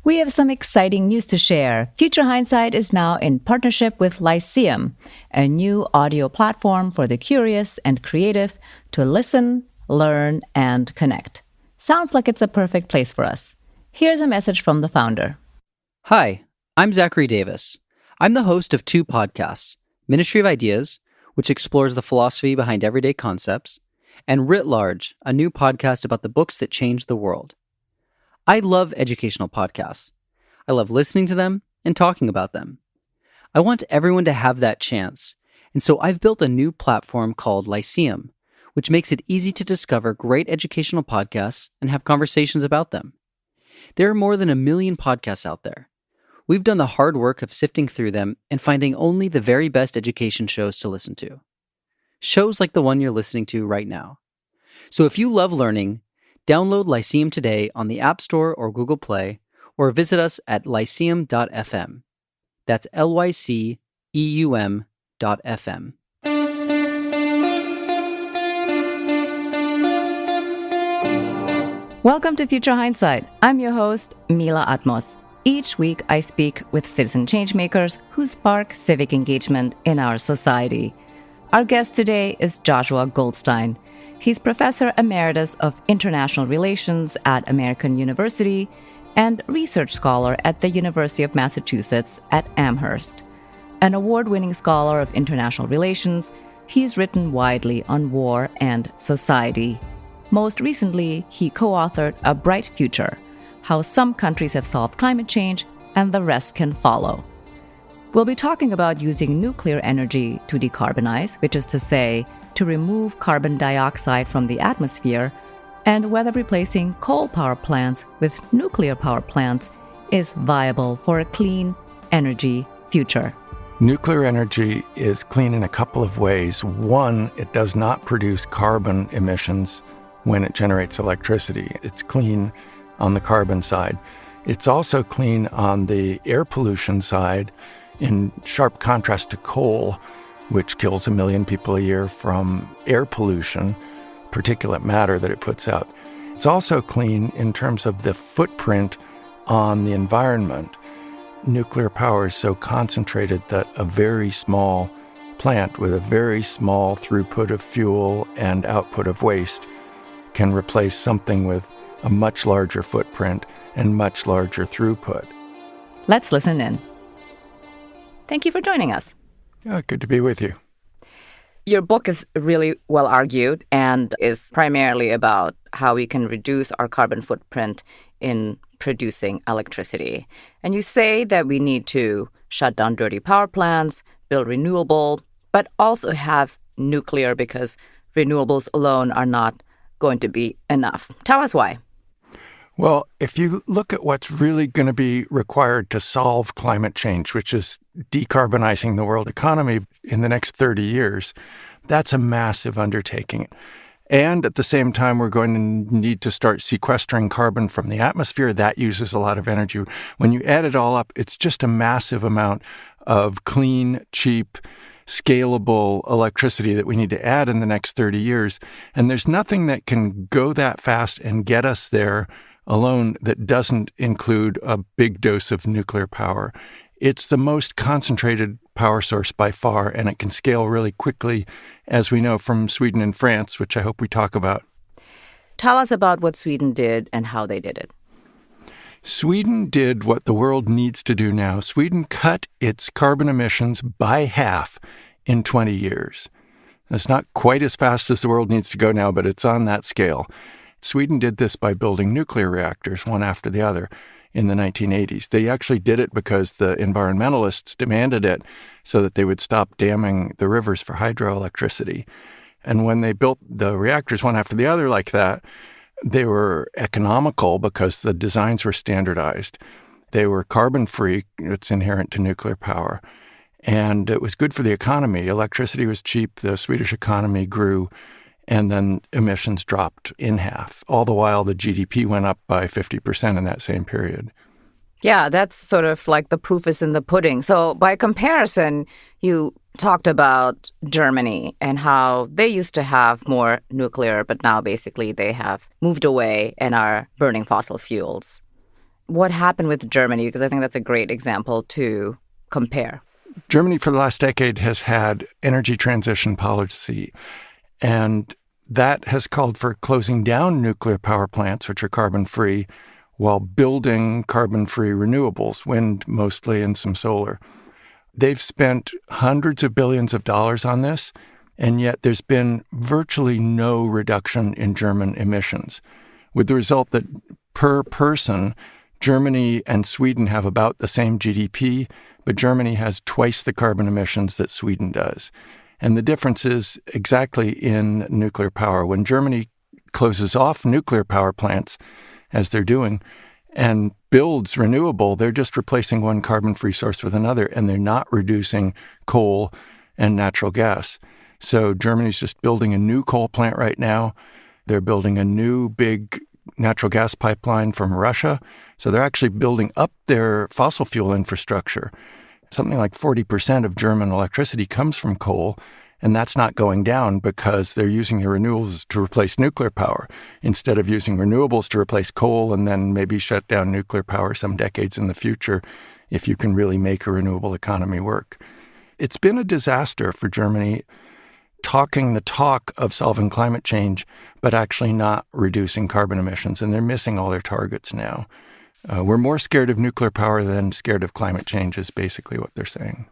We have some exciting news to share. Future Hindsight is now in partnership with Lyceum, a new audio platform for the curious and creative to listen, learn, and connect. Sounds like it's a perfect place for us. Here's a message from the founder. Hi, I'm Zachary Davis. I'm the host of two podcasts, Ministry of Ideas, which explores the philosophy behind everyday concepts, and Writ Large, a new podcast about the books that changed the world. I love educational podcasts. I love listening to them and talking about them. I want everyone to have that chance, and so I've built a new platform called Lyceum, which makes it easy to discover great educational podcasts and have conversations about them. There are more than 1 million podcasts out there. We've done the hard work of sifting through them and finding only the very best education shows to listen to. Shows like the one you're listening to right now. So if you love learning, download Lyceum today on the App Store or Google Play, or visit us at lyceum.fm. That's lyceum.fm. Welcome to Future Hindsight. I'm your host, Mila Atmos. Each week, I speak with citizen changemakers who spark civic engagement in our society. Our guest today is Joshua Goldstein. He's Professor Emeritus of International Relations at American University and research scholar at the University of Massachusetts at Amherst. An award-winning scholar of international relations, he's written widely on war and society. Most recently, he co-authored A Bright Future, How Some Countries Have Solved Climate Change and the Rest Can Follow. We'll be talking about using nuclear energy to decarbonize, which is to say, to remove carbon dioxide from the atmosphere, and whether replacing coal power plants with nuclear power plants is viable for a clean energy future. Nuclear energy is clean in a couple of ways. One, it does not produce carbon emissions when it generates electricity. It's clean on the carbon side. It's also clean on the air pollution side, in sharp contrast to coal, which kills 1 million people a year from air pollution, particulate matter that it puts out. It's also clean in terms of the footprint on the environment. Nuclear power is so concentrated that a very small plant with a very small throughput of fuel and output of waste can replace something with a much larger footprint and much larger throughput. Let's listen in. Thank you for joining us. Good to be with you. Your book is really well argued and is primarily about how we can reduce our carbon footprint in producing electricity. And you say that we need to shut down dirty power plants, build renewable, but also have nuclear because renewables alone are not going to be enough. Tell us why. Well, if you look at what's really going to be required to solve climate change, which is decarbonizing the world economy in the next 30 years, that's a massive undertaking. And at the same time, we're going to need to start sequestering carbon from the atmosphere. That uses a lot of energy. When you add it all up, it's just a massive amount of clean, cheap, scalable electricity that we need to add in the next 30 years. And there's nothing that can go that fast and get us there alone that doesn't include a big dose of nuclear power. It's the most concentrated power source by far, and it can scale really quickly, as we know from Sweden and France, which I hope we talk about. Tell us about what Sweden did and how they did it. Sweden did what the world needs to do now. Sweden cut its carbon emissions by half in 20 years. It's not quite as fast as the world needs to go now, but it's on that scale. Sweden did this by building nuclear reactors, one after the other, in the 1980s. They actually did it because the environmentalists demanded it so that they would stop damming the rivers for hydroelectricity. And when they built the reactors one after the other like that, they were economical because the designs were standardized. They were carbon-free. It's inherent to nuclear power. And it was good for the economy. Electricity was cheap. The Swedish economy grew. And then emissions dropped in half. All the while, the GDP went up by 50% in that same period. Yeah, that's sort of like the proof is in the pudding. So by comparison, you talked about Germany and how they used to have more nuclear, but now basically they have moved away and are burning fossil fuels. what happened with Germany? Because I think that's a great example to compare. Germany for the last decade has had energy transition policy, and that has called for closing down nuclear power plants, which are carbon-free, while building carbon-free renewables, wind mostly and some solar. They've spent hundreds of billions of dollars on this, and yet there's been virtually no reduction in German emissions, with the result that per person, Germany and Sweden have about the same GDP, but Germany has twice the carbon emissions that Sweden does. And the difference is exactly in nuclear power. When Germany closes off nuclear power plants, as they're doing, and builds renewable, they're just replacing one carbon-free source with another, and they're not reducing coal and natural gas. So Germany's just building a new coal plant right now. They're building a new big natural gas pipeline from Russia. So they're actually building up their fossil fuel infrastructure. Something like 40% of German electricity comes from coal, and that's not going down because they're using the renewables to replace nuclear power instead of using renewables to replace coal and then maybe shut down nuclear power some decades in the future if you can really make a renewable economy work. It's been a disaster for Germany talking the talk of solving climate change, but actually not reducing carbon emissions, and they're missing all their targets now. We're more scared of nuclear power than scared of climate change is basically what they're saying.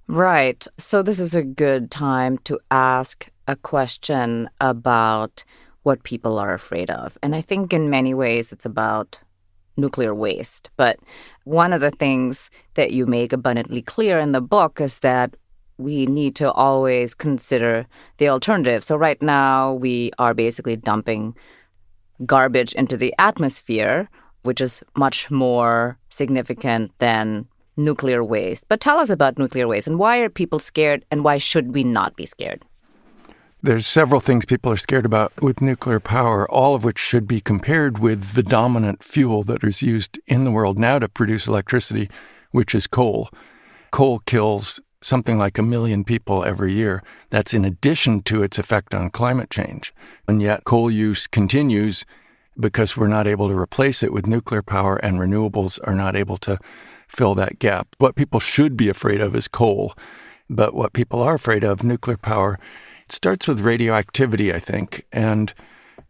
Right. So this is a good time to ask a question about what people are afraid of. And I think in many ways it's about nuclear waste. But one of the things that you make abundantly clear in the book is that we need to always consider the alternative. So right now we are basically dumping garbage into the atmosphere, which is much more significant than nuclear waste. But tell us about nuclear waste and why are people scared and why should we not be scared? There's several things people are scared about with nuclear power, all of which should be compared with the dominant fuel that is used in the world now to produce electricity, which is coal. Coal kills something like 1 million people every year. That's in addition to its effect on climate change. And yet coal use continues because we're not able to replace it with nuclear power and renewables are not able to fill that gap. What people should be afraid of is coal. But what people are afraid of, nuclear power, it starts with radioactivity, I think, and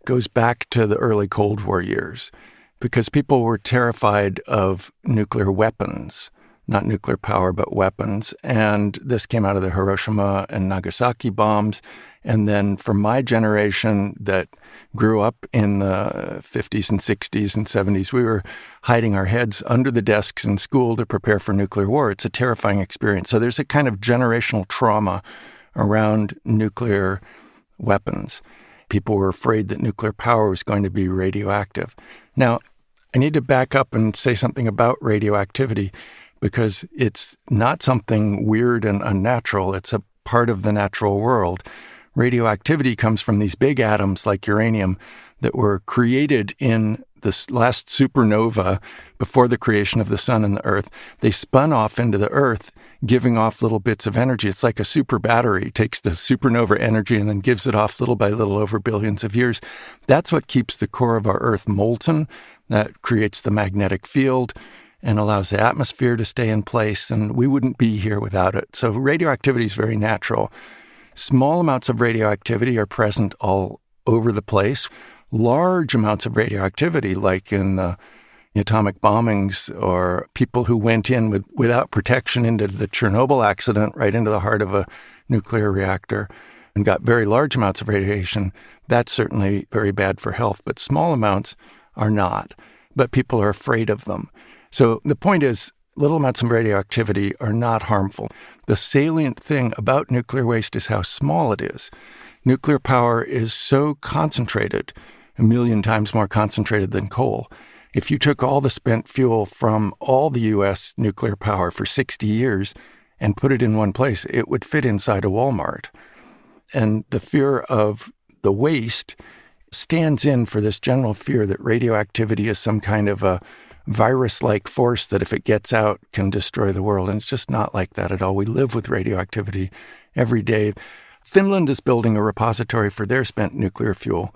goes back to the early Cold War years because people were terrified of nuclear weapons, not nuclear power, but weapons. And this came out of the Hiroshima and Nagasaki bombs. And then for my generation that grew up in the 50s and 60s and 70s, we were hiding our heads under the desks in school to prepare for nuclear war. It's a terrifying experience. So there's a kind of generational trauma around nuclear weapons. People were afraid that nuclear power was going to be radioactive. Now, I need to back up and say something about radioactivity because it's not something weird and unnatural. It's a part of the natural world. Radioactivity comes from these big atoms like uranium that were created in this last supernova before the creation of the sun and the earth. They spun off into the earth, giving off little bits of energy. It's like a super battery. It takes the supernova energy and then gives it off little by little over billions of years. That's what keeps the core of our earth molten. That creates the magnetic field and allows the atmosphere to stay in place, and we wouldn't be here without it. So radioactivity is very natural. Small amounts of radioactivity are present all over the place. Large amounts of radioactivity, like in the atomic bombings or people who went in without protection into the Chernobyl accident, right into the heart of a nuclear reactor, and got very large amounts of radiation, that's certainly very bad for health. But small amounts are not, but people are afraid of them. So the point is, little amounts of radioactivity are not harmful. The salient thing about nuclear waste is how small it is. Nuclear power is so concentrated, 1 million times more concentrated than coal. If you took all the spent fuel from all the U.S. nuclear power for 60 years and put it in one place, it would fit inside a Walmart. And the fear of the waste stands in for this general fear that radioactivity is some kind of a virus-like force that if it gets out can destroy the world. And it's just not like that at all. We live with radioactivity every day. Finland is building a repository for their spent nuclear fuel.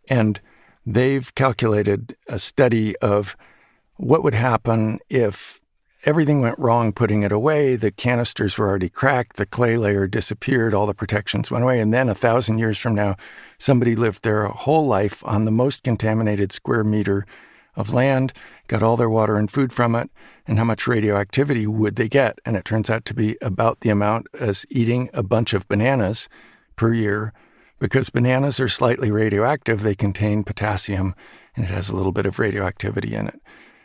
And they've calculated a study of what would happen if everything went wrong putting it away, the canisters were already cracked, the clay layer disappeared, all the protections went away, and then 1,000 years from now, somebody lived their whole life on the most contaminated square meter of land, got all their water and food from it, and how much radioactivity would they get? And it turns out to be about the amount as eating a bunch of bananas per year. Because bananas are slightly radioactive, they contain potassium, and it has a little bit of radioactivity in it.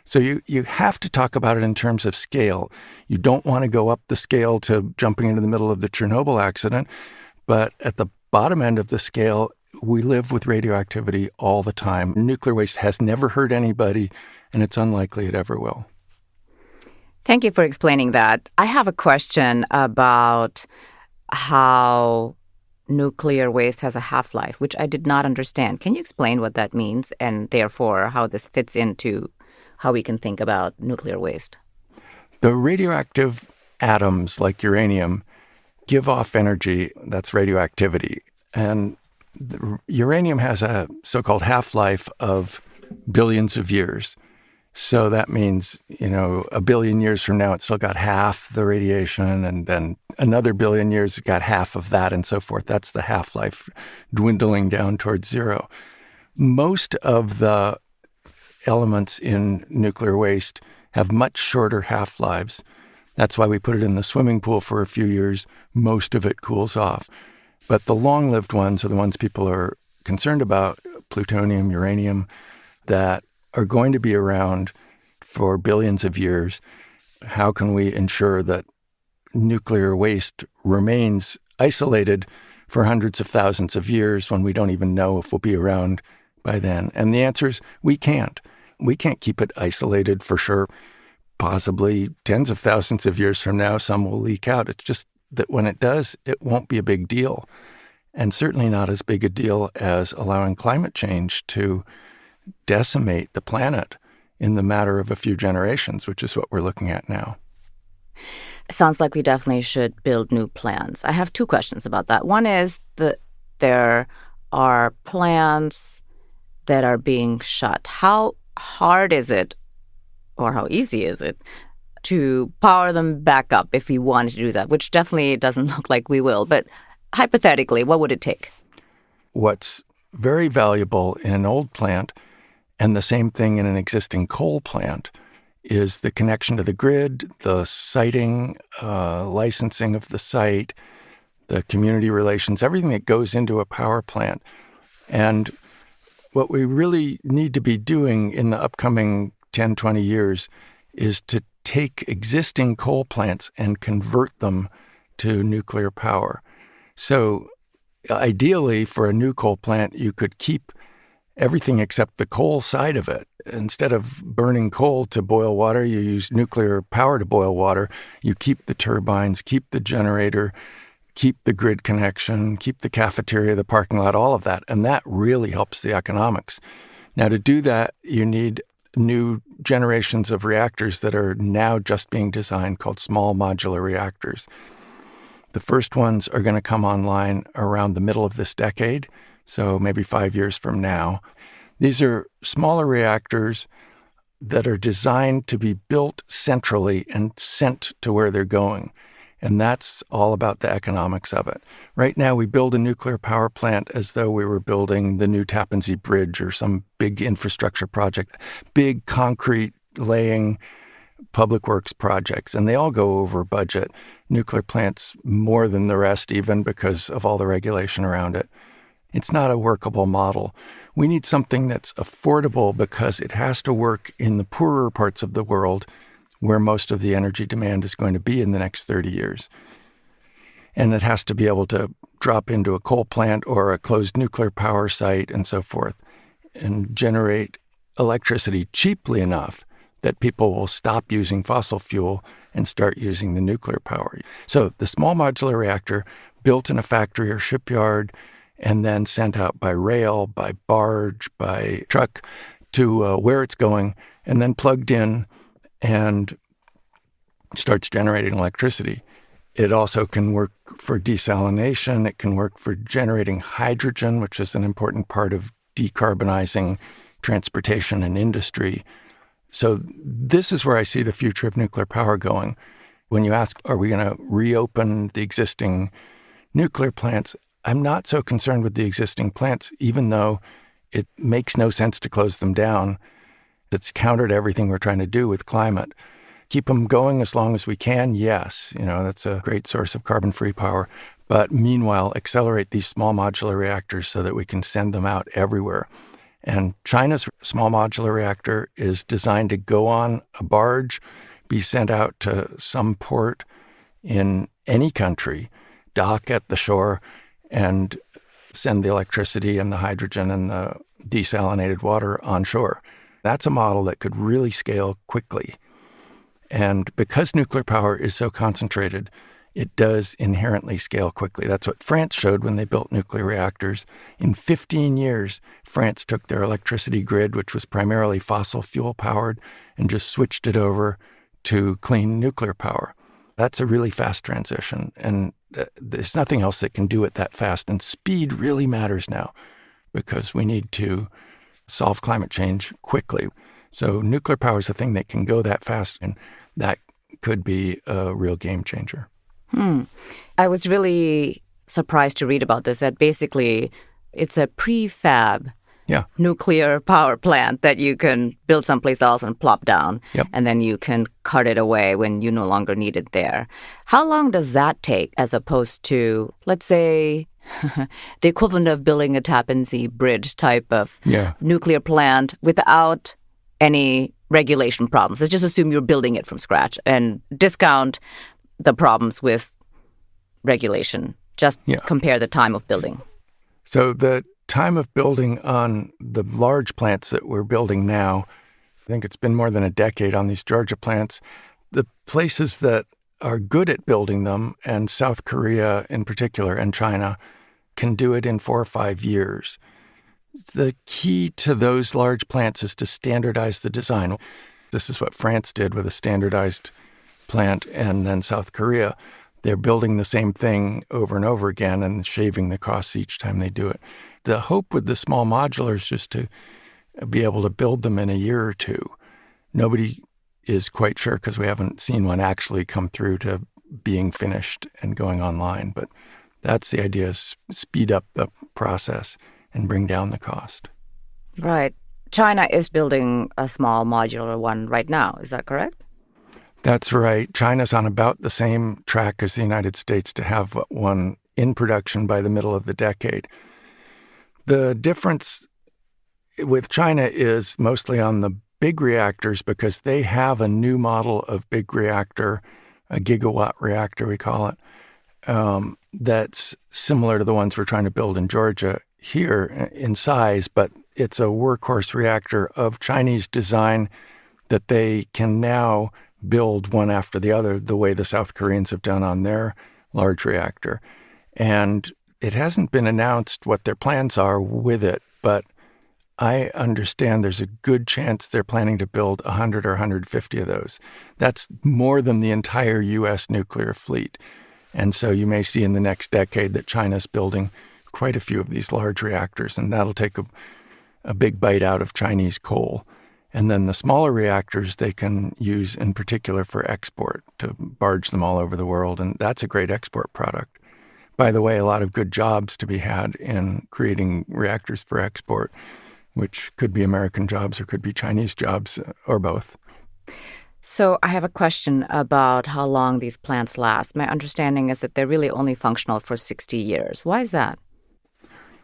So you have to talk about it in terms of scale. You don't want to go up the scale to jumping into the middle of the Chernobyl accident, but at the bottom end of the scale, we live with radioactivity all the time. Nuclear waste has never hurt anybody, and it's unlikely it ever will. Thank you for explaining that. I have a question about how nuclear waste has a half-life, which I did not understand. Can you explain what that means and therefore how this fits into how we can think about nuclear waste? The radioactive atoms, like uranium, give off energy. That's radioactivity. And uranium has a so-called half-life of billions of years. So that means, a billion years from now, it's still got half the radiation, and then another billion years, it's got half of that, and so forth. That's the half-life dwindling down towards zero. Most of the elements in nuclear waste have much shorter half-lives. That's why we put it in the swimming pool for a few years. Most of it cools off. But the long-lived ones are the ones people are concerned about, plutonium, uranium, that are going to be around for billions of years. How can we ensure that nuclear waste remains isolated for hundreds of thousands of years when we don't even know if we'll be around by then? And the answer is we can't. We can't keep it isolated for sure. Possibly tens of thousands of years from now, some will leak out. It's just that when it does, it won't be a big deal. And certainly not as big a deal as allowing climate change to decimate the planet in the matter of a few generations, which is what we're looking at now. It sounds like we definitely should build new plants. I have two questions about that. One is that there are plants that are being shut. How hard is it, or how easy is it, to power them back up if we wanted to do that, which definitely doesn't look like we will. But hypothetically, what would it take? What's very valuable in an old plant, and the same thing in an existing coal plant, is the connection to the grid, the siting, licensing of the site, the community relations, everything that goes into a power plant. And what we really need to be doing in the upcoming 10, 20 years is to take existing coal plants and convert them to nuclear power. So ideally, for a new coal plant, you could keep everything except the coal side of it. Instead of burning coal to boil water, you use nuclear power to boil water. You keep the turbines, keep the generator, keep the grid connection, keep the cafeteria, the parking lot, all of that. And that really helps the economics. Now, to do that, you need new generations of reactors that are now just being designed called small modular reactors. The first ones are going to come online around the middle of this decade, so maybe 5 years from now. These are smaller reactors that are designed to be built centrally and sent to where they're going. And that's all about the economics of it. Right now, we build a nuclear power plant as though we were building the new Tappan Zee Bridge or some big infrastructure project, big concrete laying public works projects, and they all go over budget. Nuclear plants more than the rest, even because of all the regulation around it. It's not a workable model. We need something that's affordable because it has to work in the poorer parts of the world where most of the energy demand is going to be in the next 30 years. And it has to be able to drop into a coal plant or a closed nuclear power site and so forth and generate electricity cheaply enough that people will stop using fossil fuel and start using the nuclear power. So the small modular reactor built in a factory or shipyard and then sent out by rail, by barge, by truck to where it's going, and then plugged in and starts generating electricity. It also can work for desalination. It can work for generating hydrogen, which is an important part of decarbonizing transportation and industry. So this is where I see the future of nuclear power going. When you ask, are we going to reopen the existing nuclear plants? I'm not so concerned with the existing plants, even though it makes no sense to close them down. It's counter to everything we're trying to do with climate. Keep them going as long as we can, yes. That's a great source of carbon-free power. But meanwhile, accelerate these small modular reactors so that we can send them out everywhere. And China's small modular reactor is designed to go on a barge, be sent out to some port in any country, dock at the shore, and send the electricity and the hydrogen and the desalinated water on shore. That's a model that could really scale quickly. And because nuclear power is so concentrated, it does inherently scale quickly. That's what France showed when they built nuclear reactors. In 15 years, France took their electricity grid, which was primarily fossil fuel powered, and just switched it over to clean nuclear power. That's a really fast transition, and there's nothing else that can do it that fast. And speed really matters now because we need to solve climate change quickly. So nuclear power is a thing that can go that fast, and that could be a real game changer. I was really surprised to read about this, that basically it's a prefab nuclear power plant that you can build someplace else and plop down, and then you can cut it away when you no longer need it there. How long does that take as opposed to, let's say, the equivalent of building a Tappan Zee bridge type of nuclear plant without any regulation problems? Let's just assume you're building it from scratch and discount the problems with regulation. Just compare the time of building. So the time of building on the large plants that we're building now, I think it's been more than a decade on these Georgia plants. The places that are good at building them, and South Korea in particular and China, can do it in 4 or 5 years. The key to those large plants is to standardize the design. This is what France did with a standardized plant, and then South Korea. They're building the same thing over and over again and shaving the costs each time they do it. The hope with the small modular is just to be able to build them in a year or two. Nobody is quite sure because we haven't seen one actually come through to being finished and going online. But that's the idea, is speed up the process and bring down the cost. Right. China is building a small modular one right now. Is that correct? That's right. China's on about the same track as the United States to have one in production by the middle of the decade. The difference with China is mostly on the big reactors because they have a new model of big reactor, a gigawatt reactor, we call it, that's similar to the ones we're trying to build in Georgia here in size, but it's a workhorse reactor of Chinese design that they can now build one after the other, the way the South Koreans have done on their large reactor. And it hasn't been announced what their plans are with it, but I understand there's a good chance they're planning to build 100 or 150 of those. That's more than the entire U.S. nuclear fleet. And so you may see in the next decade that China's building quite a few of these large reactors, and that'll take a big bite out of Chinese coal. And then the smaller reactors they can use in particular for export, to barge them all over the world. And that's a great export product. By the way, a lot of good jobs to be had in creating reactors for export, which could be American jobs or could be Chinese jobs or both. So I have a question about how long these plants last. My understanding is that they're really only functional for 60 years. Why is that?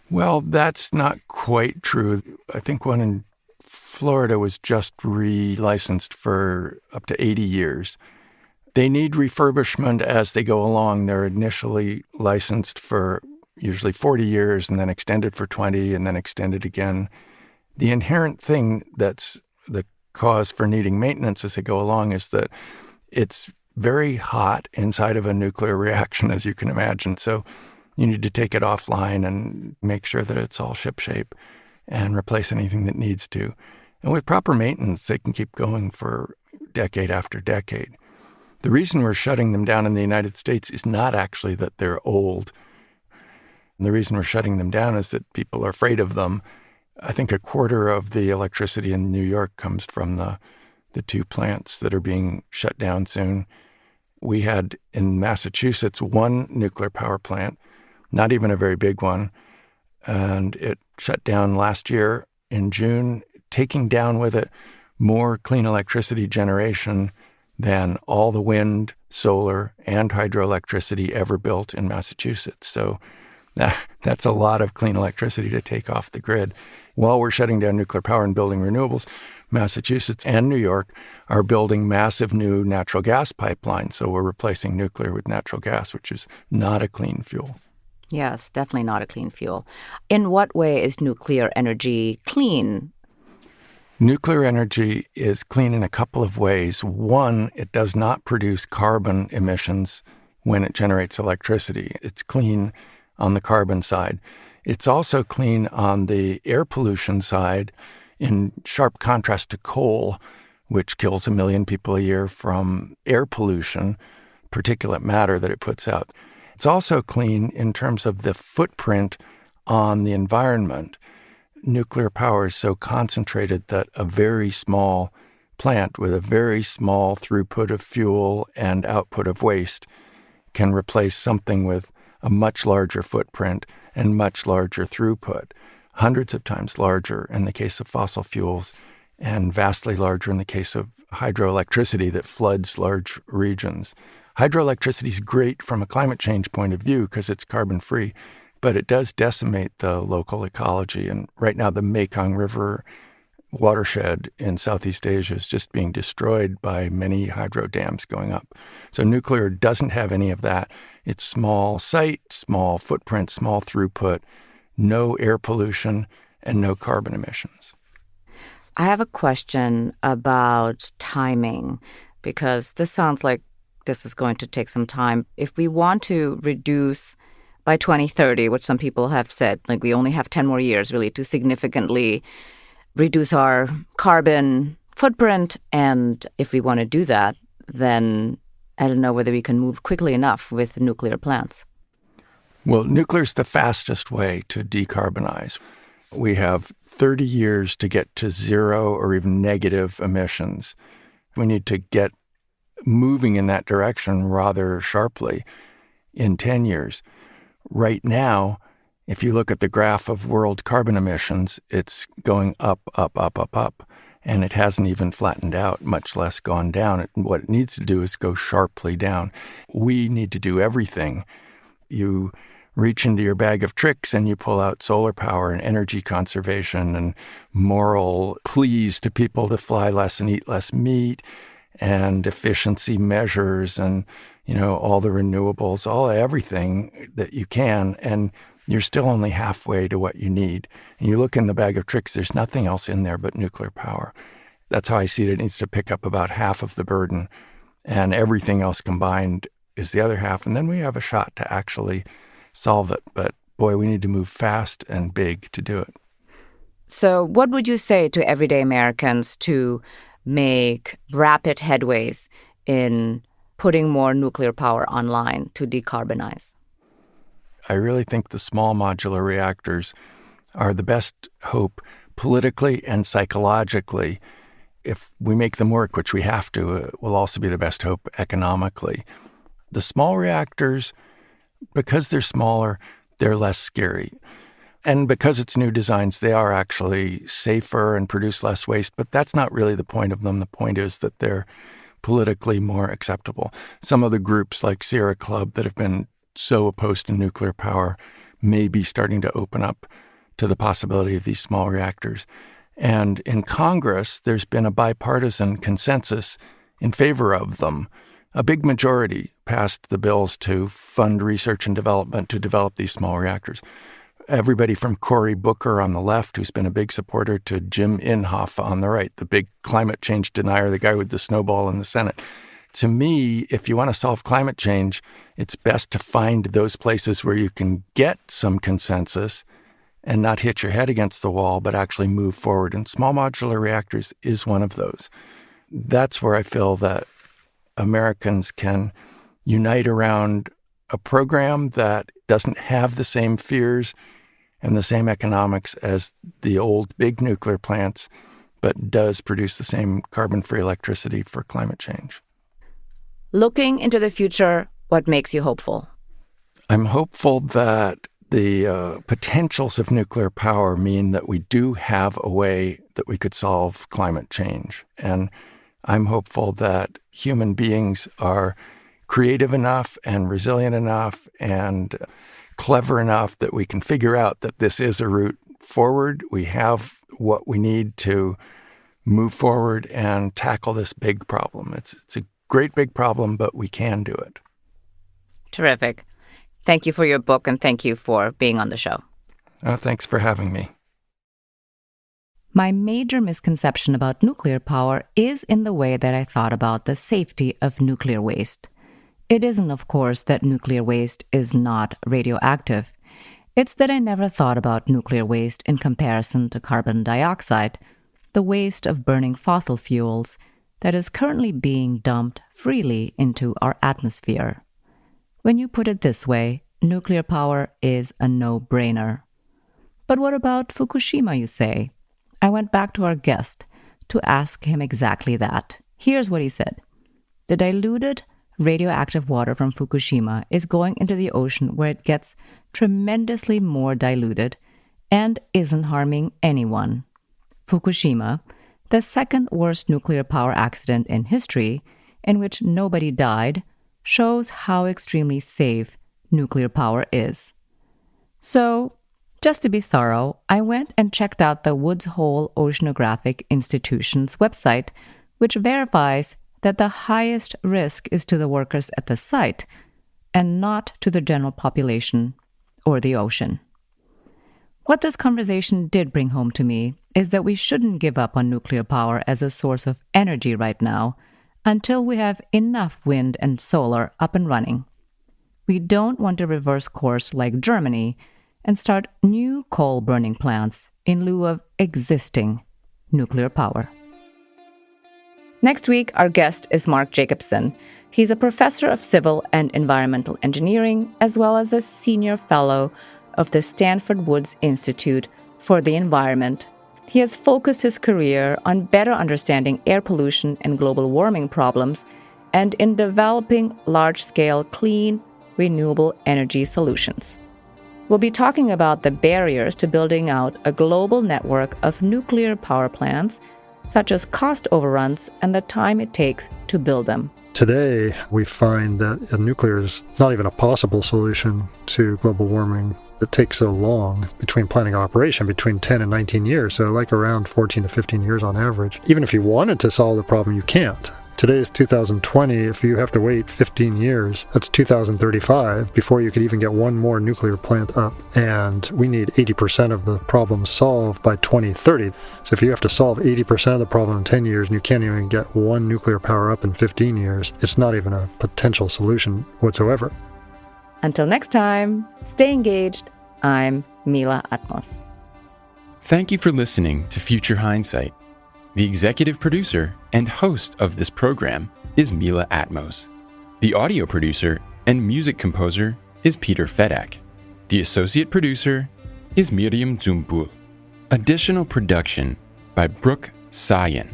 Well, that's not quite true. I think one in Florida was just re-licensed for up to 80 years. They need refurbishment as they go along. They're initially licensed for usually 40 years and then extended for 20 and then extended again. The inherent thing that's the cause for needing maintenance as they go along is that it's very hot inside of a nuclear reaction, as you can imagine. So you need to take it offline and make sure that it's all shipshape and replace anything that needs to. And with proper maintenance, they can keep going for decade after decade. The reason we're shutting them down in the United States is not actually that they're old. The reason we're shutting them down is that people are afraid of them. I think a quarter of the electricity in New York comes from the the 2 plants that are being shut down soon. We had in Massachusetts 1 nuclear power plant, not even a very big one, and it shut down last year in June, taking down with it more clean electricity generation than all the wind, solar, and hydroelectricity ever built in Massachusetts. So that's a lot of clean electricity to take off the grid. While we're shutting down nuclear power and building renewables, Massachusetts and New York are building massive new natural gas pipelines. So we're replacing nuclear with natural gas, which is not a clean fuel. Yes, definitely not a clean fuel. In what way is nuclear energy clean? Nuclear energy is clean in a couple of ways. One, it does not produce carbon emissions when it generates electricity. It's clean on the carbon side. It's also clean on the air pollution side, in sharp contrast to coal, which kills 1 million people a year from air pollution, particulate matter that it puts out. It's also clean in terms of the footprint on the environment. Nuclear power is so concentrated that a very small plant with a very small throughput of fuel and output of waste can replace something with a much larger footprint and much larger throughput, hundreds of times larger in the case of fossil fuels and vastly larger in the case of hydroelectricity that floods large regions. Hydroelectricity is great from a climate change point of view because it's carbon-free, but it does decimate the local ecology. And right now, the Mekong River watershed in Southeast Asia is just being destroyed by many hydro dams going up. So nuclear doesn't have any of that. It's small site, small footprint, small throughput, no air pollution, and no carbon emissions. I have a question about timing, because this sounds like this is going to take some time. If we want to reduce by 2030, which some people have said, like we only have 10 more years really to significantly reduce our carbon footprint. And if we want to do that, then I don't know whether we can move quickly enough with nuclear plants. Well, nuclear is the fastest way to decarbonize. We have 30 years to get to zero or even negative emissions. We need to get moving in that direction rather sharply in 10 years. Right now, if you look at the graph of world carbon emissions, it's going up, up, up, up, up, and it hasn't even flattened out, much less gone down. What it needs to do is go sharply down. We need to do everything. You reach into your bag of tricks and you pull out solar power and energy conservation and moral pleas to people to fly less and eat less meat and efficiency measures and, all the renewables, everything that you can. And you're still only halfway to what you need. And you look in the bag of tricks, there's nothing else in there but nuclear power. That's how I see it. It needs to pick up about half of the burden, and everything else combined is the other half. And then we have a shot to actually solve it. But boy, we need to move fast and big to do it. So what would you say to everyday Americans to make rapid headways in putting more nuclear power online to decarbonize? I really think the small modular reactors are the best hope politically and psychologically. If we make them work, which we have to, it will also be the best hope economically. The small reactors, because they're smaller, they're less scary. And because it's new designs, they are actually safer and produce less waste. But that's not really the point of them. The point is that they're politically more acceptable. Some of the groups like Sierra Club that have been so opposed to nuclear power may be starting to open up to the possibility of these small reactors. And in Congress, there's been a bipartisan consensus in favor of them. A big majority passed the bills to fund research and development to develop these small reactors. Everybody from Cory Booker on the left, who's been a big supporter, to Jim Inhofe on the right, the big climate change denier, the guy with the snowball in the Senate. To me, if you want to solve climate change, it's best to find those places where you can get some consensus and not hit your head against the wall, but actually move forward. And small modular reactors is one of those. That's where I feel that Americans can unite around a program that doesn't have the same fears and the same economics as the old big nuclear plants, but does produce the same carbon-free electricity for climate change. Looking into the future, what makes you hopeful? I'm hopeful that the potentials of nuclear power mean that we do have a way that we could solve climate change. And I'm hopeful that human beings are creative enough and resilient enough and clever enough that we can figure out that this is a route forward. We have what we need to move forward and tackle this big problem. It's a great big problem, but we can do it. Terrific. Thank you for your book, and thank you for being on the show. Thanks for having me. My major misconception about nuclear power is in the way that I thought about the safety of nuclear waste. It isn't, of course, that nuclear waste is not radioactive. It's that I never thought about nuclear waste in comparison to carbon dioxide, the waste of burning fossil fuels that is currently being dumped freely into our atmosphere. When you put it this way, nuclear power is a no-brainer. But what about Fukushima, you say? I went back to our guest to ask him exactly that. Here's what he said. The diluted radioactive water from Fukushima is going into the ocean where it gets tremendously more diluted and isn't harming anyone. Fukushima, the second worst nuclear power accident in history, in which nobody died, shows how extremely safe nuclear power is. So, just to be thorough, I went and checked out the Woods Hole Oceanographic Institution's website, which verifies that the highest risk is to the workers at the site and not to the general population or the ocean. What this conversation did bring home to me is that we shouldn't give up on nuclear power as a source of energy right now until we have enough wind and solar up and running. We don't want to reverse course like Germany and start new coal-burning plants in lieu of existing nuclear power. Next week, our guest is Mark Jacobson. He's a professor of civil and environmental engineering, as well as a senior fellow of the Stanford Woods Institute for the Environment. He has focused his career on better understanding air pollution and global warming problems and in developing large-scale clean, renewable energy solutions. We'll be talking about the barriers to building out a global network of nuclear power plants, such as cost overruns and the time it takes to build them. Today, we find that nuclear is not even a possible solution to global warming. It takes so long between planning and operation, between 10 and 19 years, so like around 14 to 15 years on average. Even if you wanted to solve the problem, you can't. Today is 2020. If you have to wait 15 years, that's 2035 before you could even get one more nuclear plant up. And we need 80% of the problem solved by 2030. So if you have to solve 80% of the problem in 10 years and you can't even get one nuclear power up in 15 years, it's not even a potential solution whatsoever. Until next time, stay engaged. I'm Mila Atmos. Thank you for listening to Future Hindsight. The executive producer and host of this program is Mila Atmos. The audio producer and music composer is Peter Fedak. The associate producer is Miriam Zumbul. Additional production by Brooke Sayan.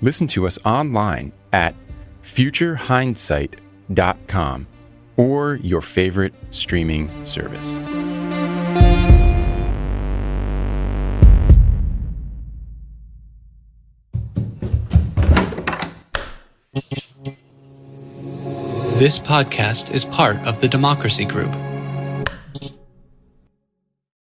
Listen to us online at futurehindsight.com or your favorite streaming service. This podcast is part of the Democracy Group.